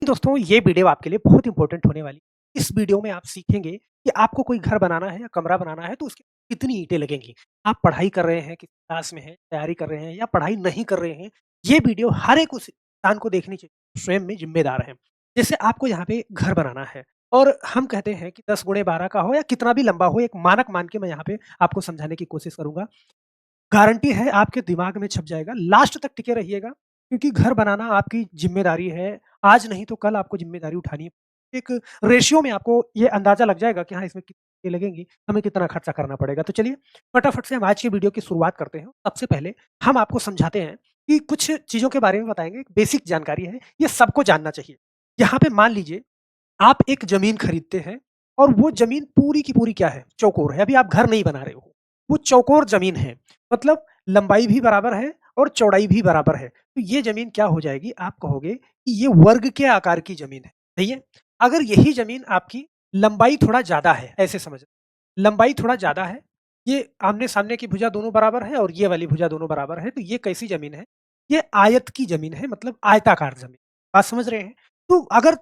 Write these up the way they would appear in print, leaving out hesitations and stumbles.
दोस्तों, ये वीडियो आपके लिए बहुत इंपॉर्टेंट होने वाली है। इस वीडियो में आप सीखेंगे कि आपको कोई घर बनाना है या कमरा बनाना है तो उसकी कितनी ईंटें लगेंगी। आप पढ़ाई कर रहे हैं, किसी क्लास में हैं, तैयारी कर रहे हैं या पढ़ाई नहीं कर रहे हैं, ये वीडियो हर एक उस इंसान को देखनी चाहिए, स्वयं में ज़िम्मेदार है। जैसे आपको यहाँ पे घर बनाना है और हम कहते हैं कि 10 गुणे 12 का हो या कितना भी लंबा हो, एक मानक मान के मैं यहाँ पे आपको समझाने की कोशिश करूँगा। गारंटी है आपके दिमाग में छप जाएगा, लास्ट तक टिके रहिएगा क्योंकि घर बनाना आपकी ज़िम्मेदारी है, आज नहीं तो कल आपको ज़िम्मेदारी उठानी है। एक रेशियो में आपको ये अंदाज़ा लग जाएगा कि हाँ, इसमें कितनी लगेंगी, हमें कितना खर्चा करना पड़ेगा। तो चलिए, फटाफट से हम आज की वीडियो की शुरुआत करते हैं। सबसे पहले हम आपको समझाते हैं कि कुछ चीज़ों के बारे में बताएँगे, एक बेसिक जानकारी है, ये सबको जानना चाहिए। यहाँ पे मान लीजिए, आप एक ज़मीन खरीदते हैं और वो ज़मीन पूरी की पूरी क्या है? चौकोर है, अभी आप घर नहीं बना रहे हो। वो चौकोर ज़मीन है, मतलब लंबाई भी बराबर है और चौड़ाई भी बराबर है। तो ये ज़मीन क्या हो जाएगी? आप कहोगे कि ये वर्ग के आकार की ज़मीन है, सही है? अगर यही ज़मीन आपकी लंबाई थोड़ा ज़्यादा है, ऐसे समझ लंबाई थोड़ा ज़्यादा है, ये आमने-सामने की भुजा दोनों बराबर है और ये वाली भुजा दोनों बराबर है, तो ये कैसी ज़मीन है? ये आयत की ज़मीन है, मतलब आयताकार ज़मीन। बात समझ रहे हैं? तो अगर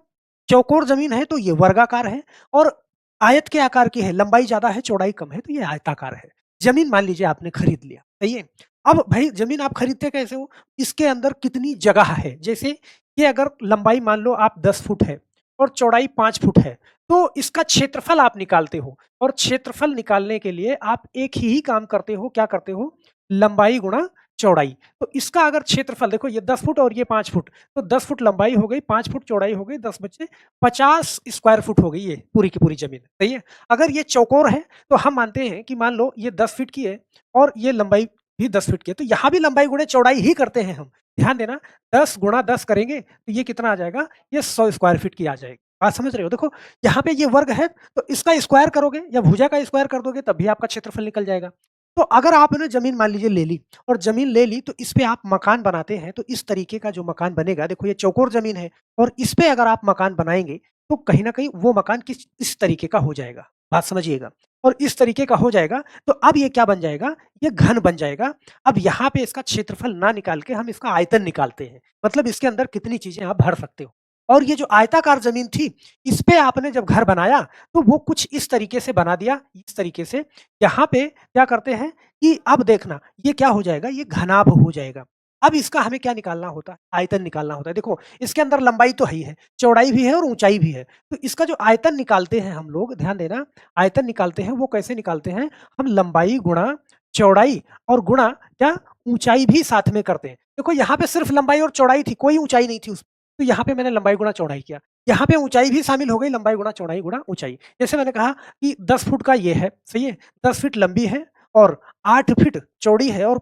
चौकोर ज़मीन है, तो ये वर्गाकार है और आयत के आकार की है, लंबाई ज़्यादा है, चौड़ाई कम है, तो ये आयताकार है। ज़मीन मान लीजिए आपने खरीद लिया, सही है? अब भई ज़मीन आप खरीदते कैसे हो? इसके अंदर कितनी जगह है? जैसे ये अगर लंबाई मान लो आप 10 फुट है और चौड़ाई 5 फुट है, तो इसका क्षेत्रफल आप निकालते हो और क्षेत्रफल निकालने के लिए आप एक ही काम करते हो, क्या करते हो? लंबाई गुणा चौड़ाई। तो इसका अगर क्षेत्रफल देखो, ये 10 फुट और ये 5 फुट, तो 10 फुट लंबाई हो गई, 5 फुट चौड़ाई हो गई, 10 बचे 50 स्क्वायर फुट हो गई ये पूरी की पूरी ज़मीन, सही है? अगर ये चौकोर है, तो हम मानते हैं कि मान लो ये 10 फीट की है और ये लंबाई भी 10 फीट की है, तो यहाँ भी लंबाई गुणे चौड़ाई ही करते हैं हम। ध्यान देना, 10 गुणा 10 करेंगे, तो ये कितना आ जाएगा? ये 100 स्क्वायर फीट की आ जाएगी। बात समझ रहे हो? देखो, यहाँ पे ये वर्ग है, तो इसका स्क्वायर करोगे या भुजा का स्क्वायर कर दोगे, तब भी आपका क्षेत्रफल निकल जाएगा। तो अगर आपने ज़मीन मान लीजिए ले ली और ज़मीन ले ली, तो इस पे आप मकान बनाते हैं, तो इस तरीके का जो मकान बनेगा, देखो ये चौकोर ज़मीन है और इस पे अगर आप मकान बनाएँगे, तो कहीं न कहीं वो मकान किस इस तरीके का हो जाएगा। बात समझिएगा। और इस तरीके का हो जाएगा, तो अब ये क्या बन जाएगा? ये घन बन जाएगा। अब यहाँ पे इसका क्षेत्रफल ना निकाल के हम इसका आयतन निकालते हैं। मतलब इसके अंदर कितनी चीज़ें आप भर सकते हो। और ये जो आयताकार ज़मीन थी, इस पे आपने जब घर बनाया, तो वो कुछ इस तरीके से बना दिया, इस तरीके से। यहाँ पे क्या करते हैं कि अब देखना, ये क्या हो जाएगा? ये घनाभ हो जाएगा। अब इसका हमें क्या निकालना होता है? आयतन निकालना होता है। देखो, इसके अंदर लंबाई तो है ही है, चौड़ाई भी है और ऊँचाई भी है। तो इसका जो आयतन निकालते हैं हम लोग, ध्यान देना, आयतन निकालते हैं, वो कैसे निकालते हैं? हम लंबाई गुणा चौड़ाई और गुणा क्या? ऊँचाई भी साथ में करते हैं। देखो, यहाँ पे सिर्फ लंबाई और चौड़ाई थी, कोई ऊँचाई नहीं थी उसमें। तो यहाँ पे मैंने लंबाई गुणा चौड़ाई किया। यहाँ पे ऊँचाई भी शामिल हो गई, लंबाई गुणा चौड़ाई गुणा ऊँचाई। जैसे मैंने कहा कि 10 फुट का ये है, सही है? 10 फीट लंबी है और 8 फीट चौड़ी है और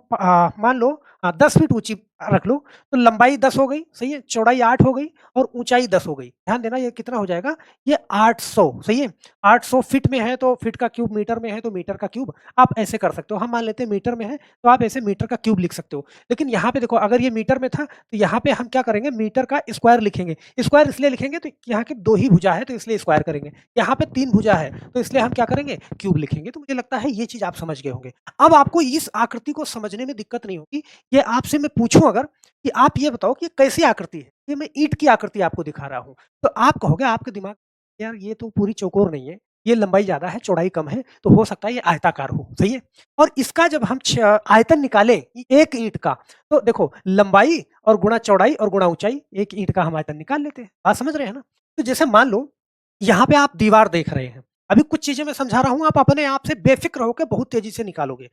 मान लो 10 फीट ऊँची रख लो, तो लंबाई 10 हो गई, सही है? चौड़ाई 8 हो गई और ऊँचाई 10 हो गई। ध्यान देना, ये कितना हो जाएगा? ये 800, सही है? 800 फीट में है तो फीट का क्यूब, मीटर में है तो मीटर का क्यूब, आप ऐसे कर सकते हो। हम मान लेते हैं मीटर में है, तो आप ऐसे मीटर का क्यूब लिख सकते हो। लेकिन यहाँ पे देखो, अगर ये मीटर में था, तो यहाँ पे हम क्या करेंगे? मीटर का स्क्वायर लिखेंगे। स्क्वायर इसलिए लिखेंगे, तो यहाँ के 2 ही भुजा है, तो इसलिए स्क्वायर करेंगे। यहाँ पे 3 भुजा है, तो इसलिए हम क्या करेंगे? क्यूब लिखेंगे। तो मुझे लगता है ये चीज़ आप समझ गए होंगे। अब आपको इस आकृति को समझने में दिक्कत नहीं होगी। ये आपसे मैं पूछूँ अगर कि आप ये बताओ कि ये कैसी आकृति है? ये मैं ईंट की आकृति आपको दिखा रहा हूँ। तो आप कहोगे, आपके दिमाग में, यार ये तो पूरी चौकोर नहीं है, ये लंबाई ज़्यादा है, चौड़ाई कम है, तो हो सकता है ये आयताकार हो, सही है? और इसका जब हम आयतन निकालें एक ईंट का, तो देखो, लंबाई और गुणा चौड़ाई और गुणा ऊँचाई, एक ईंट का हम आयतन निकाल लेते हैं। बात समझ रहे हैं ना? तो जैसे मान लो, यहाँ पे आप दीवार देख रहे हैं। अभी कुछ चीज़ें मैं समझा रहा हूँ, आप अपने आप से बेफ़िक्र होके बहुत तेज़ी से निकालोगे।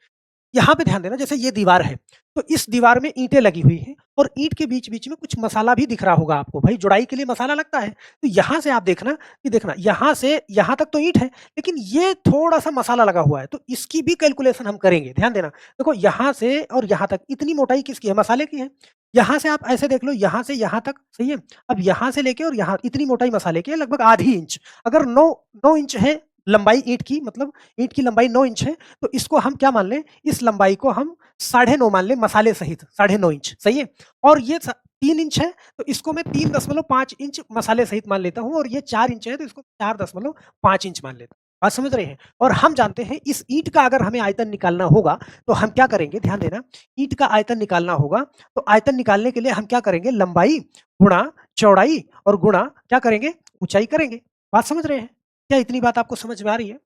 यहाँ पे ध्यान देना, जैसे ये दीवार है, तो इस दीवार में ईंटें लगी हुई हैं और ईंट के बीच-बीच में कुछ मसाला भी दिख रहा होगा आपको, भाई जुड़ाई के लिए मसाला लगता है। तो यहाँ से आप देखना कि देखना, यहाँ से यहाँ तक तो ईंट है, लेकिन ये थोड़ा-सा मसाला लगा हुआ है, तो इसकी भी कैलकुलेशन हम करेंगे, ध्यान देना। देखो, यहाँ से और यहाँ तक इतनी मोटाई किसकी है? मसाले की है। यहाँ से आप ऐसे देख लो, यहाँ से यहाँ तक, सही है? अब यहाँ से लेके और यहाँ इतनी मोटाई मसाले की है, लगभग आधी इंच। अगर 9 इंच है लंबाई ईंट की, मतलब ईंट की लंबाई 9 इंच है, तो इसको हम क्या मान लें? इस लंबाई को हम 9.5 मान लें, मसाले सहित 9.5 इंच, सही है? और ये 3 इंच है, तो इसको मैं 3.5 इंच मसाले सहित मान लेता हूँ और ये 4 इंच है, तो इसको 4.5 इंच मान लेता हूँ। बात समझ रहे हैं? और हम जानते हैं, इस ईंट का अगर हमें आयतन निकालना होगा, तो हम क्या करेंगे? ध्यान देना, ईंट का आयतन निकालना होगा, तो आयतन निकालने के लिए हम क्या करेंगे? लंबाई गुणा चौड़ाई और गुणा क्या करेंगे? ऊँचाई करेंगे। बात समझ रहे हैं? क्या इतनी बात आपको समझ में आ रही है?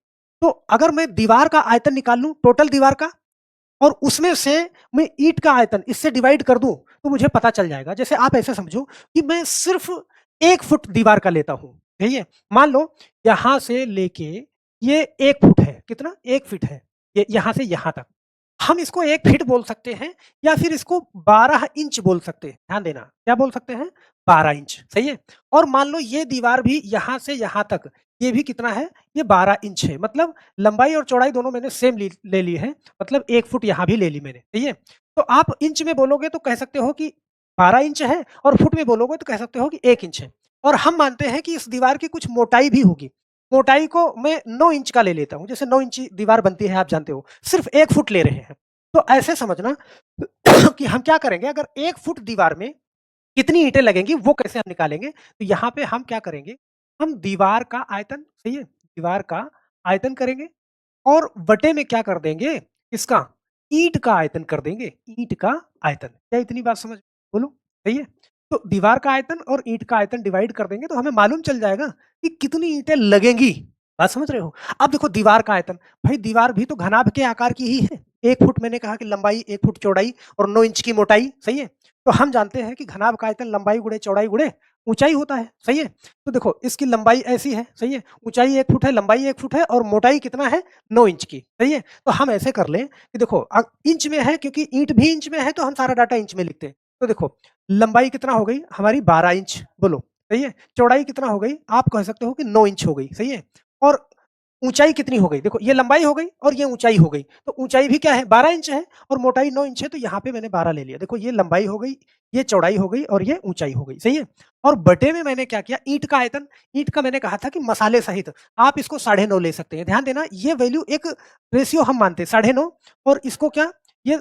तो अगर मैं दीवार का आयतन निकाल लूँ, टोटल दीवार का, और उसमें से मैं ईंट का आयतन इससे डिवाइड कर दूँ, तो मुझे पता चल जाएगा। जैसे आप ऐसे समझो कि मैं सिर्फ़ 1 फुट दीवार का लेता हूँ, सही है? मान लो यहाँ से लेके ये 1 फुट है, कितना? 1 फीट है, ये यहाँ से यहाँ तक। हम इसको 1 फीट बोल सकते हैं या फिर इसको 12 इंच बोल सकते हैं। ध्यान देना, क्या बोल सकते हैं? 12 इंच, सही है? और मान लो ये दीवार भी यहाँ से यहाँ तक, ये भी कितना है? ये 12 इंच है। मतलब लंबाई और चौड़ाई दोनों मैंने सेम ले ली है, मतलब 1 फुट यहाँ भी ले ली मैंने, सही है? तो आप इंच में बोलोगे तो कह सकते हो कि 12 इंच है, और फुट में बोलोगे तो कह सकते हो कि 1 इंच है। और हम मानते हैं कि इस दीवार की कुछ मोटाई भी होगी। मोटाई को मैं 9 इंच का ले लेता हूँ, जैसे 9 इंची दीवार बनती है, आप जानते हो। सिर्फ 1 फुट ले रहे हैं। तो ऐसे समझना कि हम क्या करेंगे, अगर 1 फुट दीवार में कितनी ईंटें लगेंगी वो कैसे हम निकालेंगे? तो यहाँ पे हम क्या करेंगे, हम दीवार का आयतन, सही है? दीवार का आयतन करेंगे और बटे में क्या कर देंगे, इसका ईंट का आयतन कर देंगे, ईंट का आयतन। क्या इतनी बात समझ, बोलो, सही है? तो दीवार का आयतन और ईंट का आयतन डिवाइड कर देंगे तो हमें मालूम चल जाएगा कि कितनी ईंटें लगेंगी। बात समझ रहे हो? अब देखो दीवार का आयतन, भाई दीवार भी तो घनाभ के आकार की ही है। 1 फुट मैंने कहा कि लंबाई, 1 फुट चौड़ाई और 9 इंच की मोटाई, सही है? तो हम जानते हैं कि घनाभ का आयतन लंबाई गुणे चौड़ाई गुणे ऊंचाई होता है, सही है? तो देखो इसकी लंबाई ऐसी है, सही है? ऊंचाई 1 फुट है, लंबाई 1 फुट है और मोटाई कितना है? 9 इंच की, सही है? तो हम ऐसे कर लें कि देखो इंच में है, क्योंकि ईंट भी इंच में है तो हम सारा डाटा इंच में लिखते हैं। तो देखो लंबाई कितना हो गई हमारी? 12 इंच, बोलो, सही है? चौड़ाई कितना हो गई? आप कह सकते हो कि 9 इंच हो गई, सही है? और ऊंचाई कितनी हो गई? देखो ये लंबाई हो गई और ये ऊंचाई हो गई, तो ऊंचाई भी क्या है? 12 इंच है और मोटाई 9 इंच है, तो यहाँ पे मैंने 12 ले लिया। देखो ये लंबाई हो गई, ये चौड़ाई हो गई और ये ऊंचाई हो गई, सही है? और बटे में मैंने क्या किया? ईंट का आयतन। ईंट का मैंने कहा था कि मसाले सहित आप इसको 9.5 ले सकते हैं। ध्यान देना, ये वैल्यू एक रेशियो हम मानते हैं 9.5, और इसको क्या, ये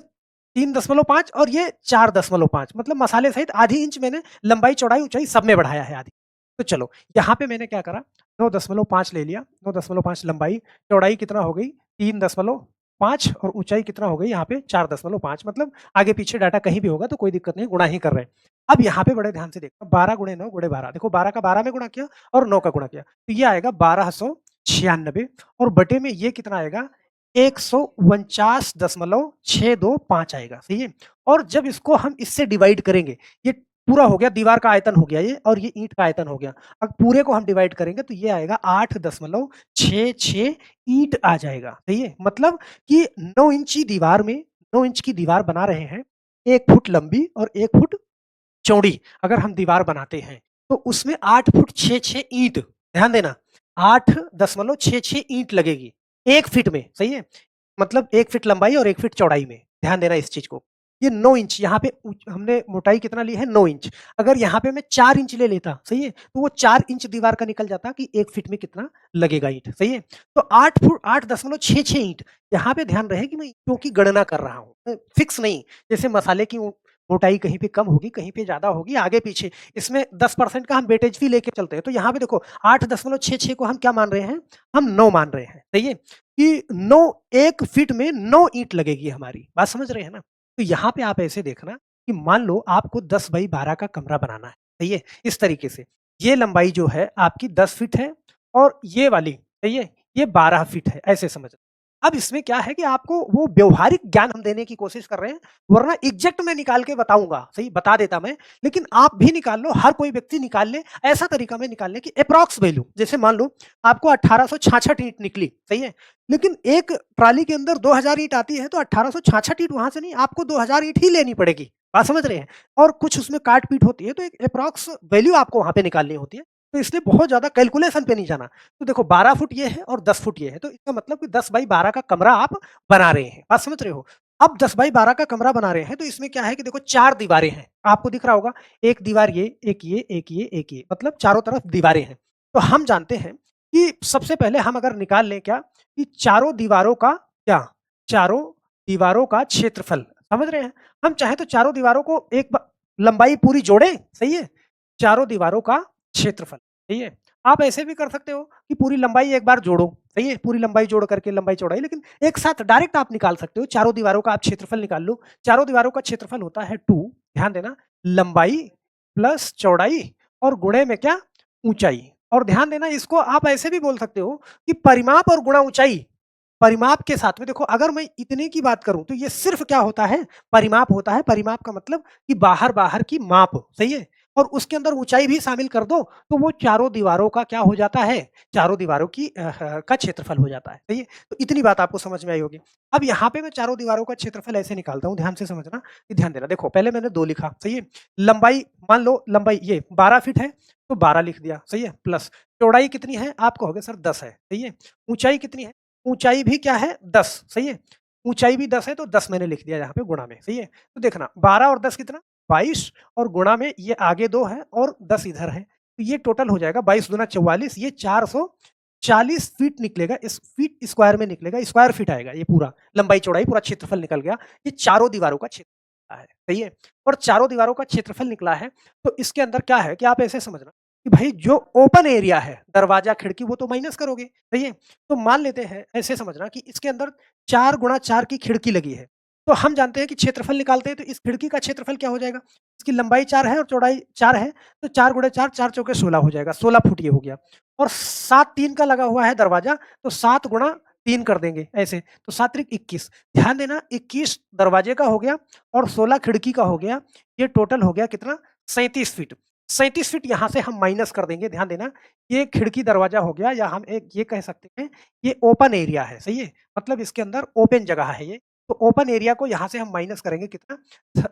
3.5 और ये 4.5, मतलब मसाले सहित आधी इंच मैंने लंबाई चौड़ाई ऊंचाई सब में बढ़ाया है, आधी। तो चलो यहाँ पे मैंने क्या करा, 9.5 ले लिया। 9.5 लंबाई, चौड़ाई कितना हो गई? 3.5 और ऊंचाई कितना हो गई यहाँ पे? 4.5। मतलब आगे पीछे डाटा कहीं भी होगा तो कोई दिक्कत नहीं, गुणा ही कर रहे हैं। अब यहाँ पे बड़े ध्यान से देखना, 12 गुणे 9 गुणे 12, देखो 12 का 12 में गुणा किया और 9 का गुणा किया, तो ये आएगा 1296, और बटे में ये कितना आएगा? 149.625 आएगा, सही है? और जब इसको हम इससे डिवाइड करेंगे, ये पूरा हो गया, दीवार का आयतन हो गया ये, और ये ईंट का आयतन हो गया। अब पूरे को हम डिवाइड करेंगे तो ये आएगा 8.66 ईंट आ जाएगा, सही है? मतलब कि 9 इंची दीवार में, 9 इंच की दीवार बना रहे हैं, 1 फुट लंबी और 1 फुट चौड़ी अगर हम दीवार बनाते हैं, तो उसमें 8 फुट 6 ईंट, ध्यान देना, 8.66 ईंट लगेगी 1 फीट में, सही है? मतलब 1 फीट लंबाई और 1 फीट चौड़ाई में, ध्यान देना इस चीज़ को। ये 9 इंच यहाँ पे हमने मोटाई कितना ली है? 9 इंच। अगर यहाँ पे मैं 4 इंच ले लेता, सही है? तो वो 4 इंच दीवार का निकल जाता कि 1 फीट में कितना लगेगा ईंट, सही है? तो 8.66 ईंट, यहाँ पे ध्यान रहे कि मैं ईंटों की गणना कर रहा हूँ, फिक्स नहीं। जैसे मसाले की मोटाई कहीं पे कम होगी, कहीं पे ज़्यादा होगी, आगे-पीछे। इसमें 10% का हम वेटेज भी लेके चलते हैं। तो यहाँ पे देखो 8.66 को हम क्या मान रहे हैं? हम 9 मान रहे हैं, सही है? कि 9, 1 फीट में 9 ईंट लगेगी हमारी। बात समझ रहे हैं ना? तो यहाँ पे आप ऐसे देखना कि मान लो आपको 10 बाई 12 का कमरा बनाना है, सही है? इस तरीके से। ये लंबाई जो है आपकी 10 फीट है और ये वाली, सही है? ये 12 फीट है, ऐसे समझना। अब इसमें क्या है कि आपको वो व्यावहारिक ज्ञान हम देने की कोशिश कर रहे हैं, वरना एग्ज़ैक्ट मैं निकाल के बताऊँगा, सही बता देता मैं, लेकिन आप भी निकाल लो, हर कोई व्यक्ति निकाल ले, ऐसा तरीका मैं निकालने की एप्रॉक्स वैल्यू। जैसे मान लो आपको 1866 ईंट निकली, सही है? लेकिन एक ट्रॉली के अंदर 2000 ईंट आती है, तो 1866 ईंट वहाँ से नहीं, आपको 2000 ईंट ही लेनी पड़ेगी। बात समझ रहे हैं? और कुछ उसमें काट-पीट होती है, तो एक एप्रॉक्स वैल्यू आपको वहाँ पे निकालनी होती है। तो इसलिए बहुत ज़्यादा कैलकुलेशन पे नहीं जाना। तो देखो 12 फुट ये है और 10 फुट ये है, तो इसका मतलब कि 10 बाई 12 का कमरा आप बना रहे हैं। बात समझ रहे हो? अब 10 बाई 12 का कमरा बना रहे हैं, तो इसमें क्या है कि देखो 4 दीवारें हैं। आपको दिख रहा होगा, एक दीवार ये, एक ये, एक ये, एक ये, मतलब चारों तरफ दीवारें हैं। तो हम जानते हैं कि सबसे पहले हम अगर निकाल लें क्या, कि चारों दीवारों का क्या? चारों दीवारों का क्षेत्रफल, समझ रहे हैं? हम चाहें तो चारों दीवारों को एक लंबाई पूरी जोड़ें, सही है? चारों दीवारों का क्षेत्रफल, सही है? आप ऐसे भी कर सकते हो कि पूरी लंबाई एक बार जोड़ो, सही है? पूरी लंबाई जोड़ करके लंबाई चौड़ाई, लेकिन एक साथ डायरेक्ट आप निकाल सकते हो। चारों दीवारों का आप क्षेत्रफल निकाल लो। चारों दीवारों का क्षेत्रफल होता है 2, ध्यान देना, लंबाई प्लस चौड़ाई और गुणे में क्या? ऊँचाई। और ध्यान देना इसको आप ऐसे भी बोल सकते हो कि परिमाप और गुणा ऊँचाई। परिमाप के साथ में देखो अगर मैं इतने की बात करूँ तो ये सिर्फ़ क्या होता है? परिमाप होता है। परिमाप का मतलब कि बाहर-बाहर की माप, सही है? और उसके अंदर ऊँचाई भी शामिल कर दो, तो वो चारों दीवारों का क्या हो जाता है? चारों दीवारों की का क्षेत्रफल हो जाता है, सही है? तो इतनी बात आपको समझ में आई होगी। अब यहाँ पे मैं चारों दीवारों का क्षेत्रफल ऐसे निकालता हूँ, ध्यान से समझना, कि ध्यान देना। देखो पहले मैंने 2 लिखा, सही है? लंबाई मान लो लंबाई ये 12 फीट है, तो 12 लिख दिया, सही है? प्लस चौड़ाई कितनी है? आप कहोगे सर 10 है, सही है? ऊँचाई कितनी है? ऊँचाई भी क्या है? 10, सही है? ऊँचाई भी 10 है, तो 10 मैंने लिख दिया यहाँ पे गुणा में, सही है? तो देखना 12 और 10 कितना? 22 और गुणा में ये आगे 2 है और 10 इधर है। तो ये टोटल हो जाएगा 22 दूना 44, ये 440 फीट निकलेगा, इस फीट स्क्वायर में निकलेगा, स्क्वायर फीट आएगा ये पूरा, लंबाई-चौड़ाई पूरा क्षेत्रफल निकल गया। ये चारों दीवारों का क्षेत्रफल है, सही है? और चारों दीवारों का क्षेत्रफल निकला है, तो इसके अंदर क्या है कि आप ऐसे समझना कि भाई जो ओपन एरिया है, दरवाजा, खिड़की, वो तो माइनस करोगे, सही है? तो मान लेते हैं, ऐसे समझना कि इसके अंदर 4 गुणा 4 की खिड़की लगी है। तो हम जानते हैं कि क्षेत्रफल निकालते हैं तो इस खिड़की का क्षेत्रफल क्या हो जाएगा? इसकी लंबाई 4 है और चौड़ाई 4 है, तो 4 गुणा 4, 4 चौके 16 हो जाएगा, 16 फुट ये हो गया। और 7 3 का लगा हुआ है दरवाजा, तो 7 गुणा 3 कर देंगे ऐसे, तो 7 त्रिक 21। ध्यान देना 21 दरवाजे का हो गया और 16 खिड़की का हो गया, ये टोटल हो गया कितना? 37 फीट। 37 फीट यहाँ से हम माइनस कर देंगे, ध्यान देना, ये खिड़की दरवाजा हो गया, या हम एक ये कह सकते हैं, ये ओपन एरिया है, सही है? मतलब इसके अंदर ओपन जगह है ये, तो ओपन एरिया को यहाँ से हम माइनस करेंगे कितना?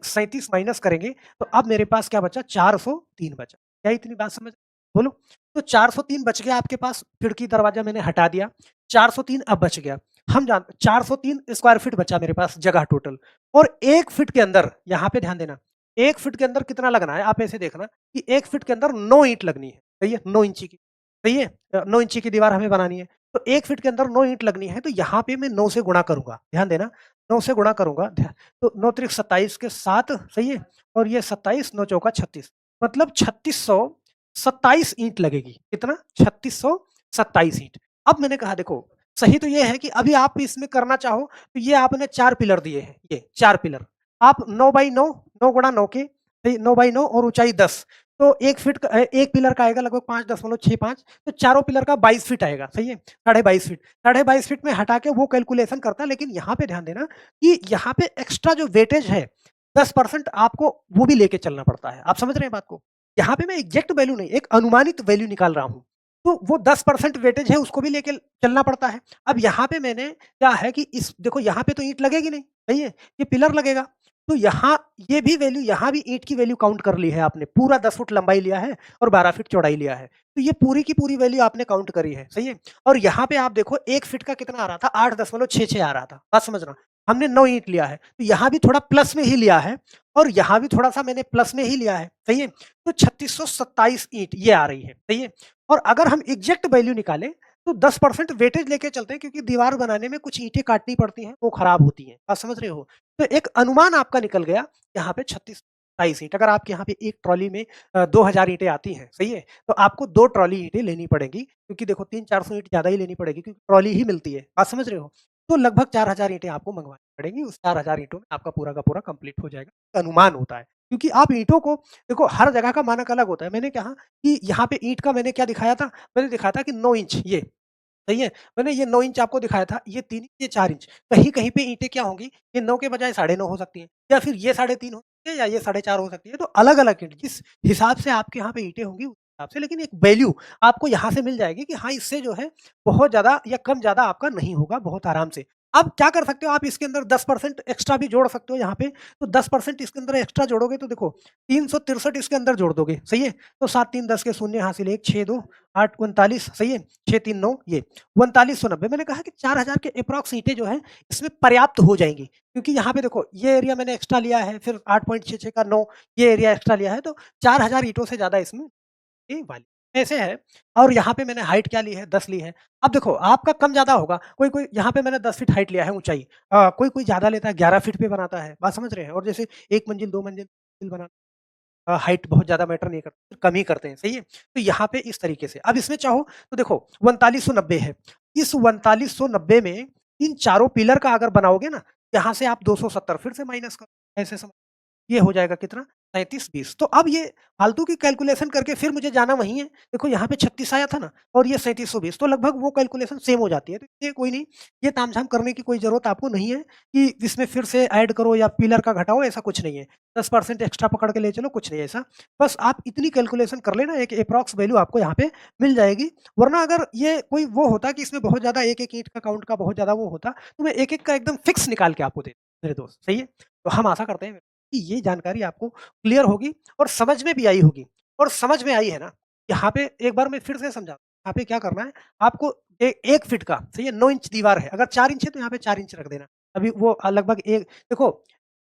37 माइनस करेंगे, तो अब मेरे पास क्या बचा? 403 बचा। क्या इतनी बात समझ बोलो? तो 403 बच गया आपके पास, खिड़की दरवाजा मैंने हटा दिया, 403 अब बच गया। हम जान 403 स्क्वायर फीट बचा मेरे पास जगह टोटल, और 1 फीट के अंदर, यहाँ पे ध्यान देना, 1 फीट के अंदर कितना लगना है? आप ऐसे देखना कि 1 फीट के अंदर 9 ईंट लगनी है, सही है? 9 इंची की, सही है? 9 इंची की दीवार हमें बनानी है, तो 1 फीट के अंदर 9 ईंट लगनी है, तो यहाँ पे मैं 9 से गुणा करूँगा, ध्यान देना, 9 से गुणा करूँगा, तो 9 त्रिक 27 के 7, सही है? और ये 27, 9 चौका 36, मतलब 3627 ईंट लगेगी। कितना? 3627 ईंट। अब मैंने कहा देखो, सही तो ये है कि अभी आप इसमें करना चाहो तो ये आपने 4 पिलर दिए हैं, ये 4 पिलर। आप 9 बाई 9, 9 गुणा 9 के, सही, 9 बाई 9 और ऊँचाई 10, तो 1 फीट का 1 पिलर का आएगा लगभग 5.65, तो चारों पिलर का 22 फीट आएगा, सही है? साढ़े 22 फीट। साढ़े 22 फीट में हटा के वो कैलकुलेशन करता है, लेकिन यहाँ पे ध्यान देना कि यहाँ पे एक्स्ट्रा जो वेटेज है, 10% आपको वो भी लेके चलना पड़ता है। आप समझ रहे हैं बात को? यहाँ पे मैं एग्ज़ैक्ट वैल्यू नहीं, एक अनुमानित वैल्यू निकाल रहा हूँ। तो वो 10% वेटेज है, उसको भी लेके चलना पड़ता है। अब यहाँ पे मैंने क्या है कि इस देखो यहाँ पे तो ईंट लगेगी नहीं, सही है? ये पिलर लगेगा। तो यहाँ ये भी वैल्यू, यहाँ भी ईंट की वैल्यू काउंट कर ली है आपने। पूरा 10 फुट लंबाई लिया है और 12 फीट चौड़ाई लिया है। तो ये पूरी की पूरी वैल्यू आपने काउंट करी है, सही है? और यहाँ पे आप देखो 1 फीट का कितना आ रहा था? 8.66 आ रहा था। बात समझना। हमने 9 ईंट लिया है, तो यहाँ भी थोड़ा प्लस में ही लिया है और यहाँ भी थोड़ा-सा मैंने प्लस में ही लिया है, सही है? तो 3627 ईंट ये आ रही है, सही है? और अगर हम एग्ज़ैक्ट वैल्यू निकालें तो 10% वेटेज लेके चलते हैं, क्योंकि दीवार बनाने में कुछ ईंटें काटनी पड़ती हैं, वो खराब होती हैं। आप समझ रहे हो? तो एक अनुमान आपका निकल गया यहाँ पे 36-27 ईंट। अगर आपके यहाँ पे एक ट्रॉली में 2000 ईंटें आती हैं, सही है? तो आपको 2 ट्रॉली ईंटें लेनी पड़ेंगी, क्योंकि देखो 300-400 ईंट ज़्यादा ही लेनी पड़ेगी, क्योंकि ट्रॉली ही मिलती है। बात समझ रहे हो? तो लगभग 4000 ईंटें आपको मँगवानी पड़ेंगी। उस 4000 ईंटों में आपका पूरा का पूरा कंप्लीट हो जाएगा। अनुमान होता है, क्योंकि आप ईंटों को देखो, हर जगह का मानक अलग होता है। मैंने कहा कि यहाँ पे ईंट का मैंने क्या दिखाया था? मैंने दिखाया था कि 9 इंच ये, सही है? मैंने ये 9 इंच आपको दिखाया था, ये 3 इंच, ये 4 इंच। कहीं-कहीं पे ईंटें क्या होंगी, ये 9 के बजाय 9.5 हो सकती हैं, या फिर ये 3.5 हो सकती है, या ये 4.5 हो सकती है। तो अलग-अलग ईंट, जिस हिसाब से आपके यहाँ पे ईंटें होंगी, उस हिसाब से, लेकिन एक वैल्यू आपको यहाँ से मिल जाएगी कि हाँ, इससे जो है बहुत ज़्यादा या कम ज़्यादा आपका नहीं होगा, बहुत आराम से। अब क्या कर सकते हो आप, इसके अंदर 10% एक्स्ट्रा भी जोड़ सकते हो यहाँ पे, तो 10% इसके अंदर एक्स्ट्रा जोड़ोगे तो देखो 363 इसके अंदर जोड़ दोगे, सही है? तो 7 3 10 के शून्य हासिल 1, 6 2 8 39, सही है? 6 3 9 ये 3990। मैंने कहा कि 4000 के एप्रॉक्स ईंटें जो है इसमें पर्याप्त हो जाएँगी, क्योंकि यहाँ पे देखो ये एरिया मैंने एक्स्ट्रा लिया है, फिर 8.66 का 9 ये एरिया एक्स्ट्रा लिया है, तो 4000 ईंटों से ज़्यादा इसमें ये वाली ऐसे है। और यहाँ पे मैंने हाइट क्या ली है? 10 ली है। अब देखो आपका कम ज़्यादा होगा, कोई-कोई यहाँ पे मैंने 10 फीट हाइट लिया है ऊँचाई, कोई-कोई ज़्यादा लेता है, 11 फीट पे बनाता है, बात समझ रहे हैं? और जैसे 1 मंजिल 2 मंजिल बना हाइट बहुत ज़्यादा मैटर नहीं करती, कम ही करते हैं, सही है? तो यहाँ पे इस तरीके से। अब इसमें चाहो तो देखो 3990 है, इस 3990 में इन चारों पिलर का अगर बनाओगे ना, यहाँ से आप 270 फिर से माइनस करो, ऐसे समझ, ये हो जाएगा कितना? 37-20 तो अब ये फालतू की कैलकुलेशन करके फिर मुझे जाना वहीं है। देखो यहाँ पे 36 आया था ना और ये 3720 तो लगभग वो कैलकुलेशन सेम हो जाती है। तो ये कोई नहीं, ये तामझाम करने की कोई ज़रूरत आपको नहीं है कि इसमें फिर से ऐड करो या पिलर का घटाओ, ऐसा कुछ नहीं है। 10% एक्स्ट्रा पकड़ के ले चलो, कुछ नहीं है ऐसा। बस आप इतनी कैलकुलेशन कर लेना, एक एप्रॉक्स वैल्यू आपको यहाँ पे मिल जाएगी। वरना अगर ये कोई वो होता कि इसमें बहुत ज़्यादा एक-एक ईंट का काउंट का बहुत ज़्यादा वो होता, तो मैं एक-एक का एकदम फिक्स निकाल के आपको देता मेरे दोस्त, सही है? तो हम आशा करते हैं कि ये जानकारी आपको क्लियर होगी और समझ में भी आई होगी। और समझ में आई है ना, यहाँ पे एक बार मैं फिर से समझाता हूँ, यहाँ पे क्या करना है, आपको 1 फीट का सही है 9 इंच दीवार है, अगर 4 इंच है तो यहाँ पे 4 इंच रख देना। अभी वो लगभग एक देखो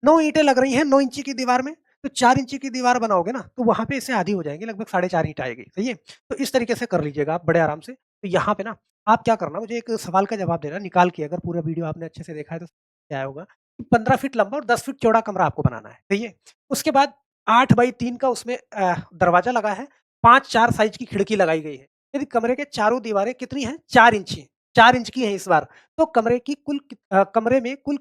9 ईंटें लग रही हैं 9 इंची की दीवार में, तो 4 इंची की दीवार बनाओगे ना, तो वहाँ पे इससे आधी हो जाएँगी, लगभग साढ़े 4 ईंट आएगी, सही है? तो इस तरीके से कर लीजिएगा आप बड़े आराम से। तो यहाँ पे ना आप क्या करना, मुझे एक सवाल का जवाब देना निकाल के, अगर पूरा वीडियो आपने अच्छे से देखा है तो क्या आया होगा कि 15 फीट लंबा और 10 फीट चौड़ा कमरा आपको बनाना है, सही है? उसके बाद 8 बाई 3 का उसमें दरवाज़ा लगा है, 5-4 साइज़ की खिड़की लगाई गई है। यदि कमरे के चारों दीवारें कितनी हैं? 4 इंची, 4 इंच की हैं इस बार। तो कमरे में कुल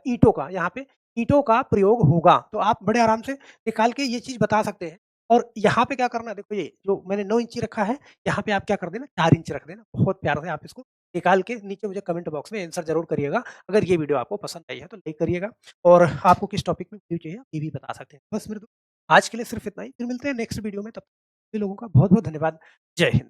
ईंटों का यहाँ पे ईंटों का प्रयोग होगा। तो आप बड़े आराम से निकाल के ये चीज़ बता सकते हैं। और यहाँ पे क्या करना है, देखो ये जो मैंने 9 इंची रखा है, यहाँ पे आप क्या कर देना 4 इंच रख देना। बहुत प्यार से आप इसको निकाल के नीचे मुझे कमेंट बॉक्स में आंसर ज़रूर करिएगा। अगर ये वीडियो आपको पसंद आई है तो लाइक करिएगा और आपको किस टॉपिक में वीडियो चाहिए, ये भी बता सकते हैं। बस मेरे दोस्त आज के लिए सिर्फ इतना ही, फिर मिलते हैं नेक्स्ट वीडियो में, तब तक सभी लोगों का बहुत-बहुत धन्यवाद। जय हिंद।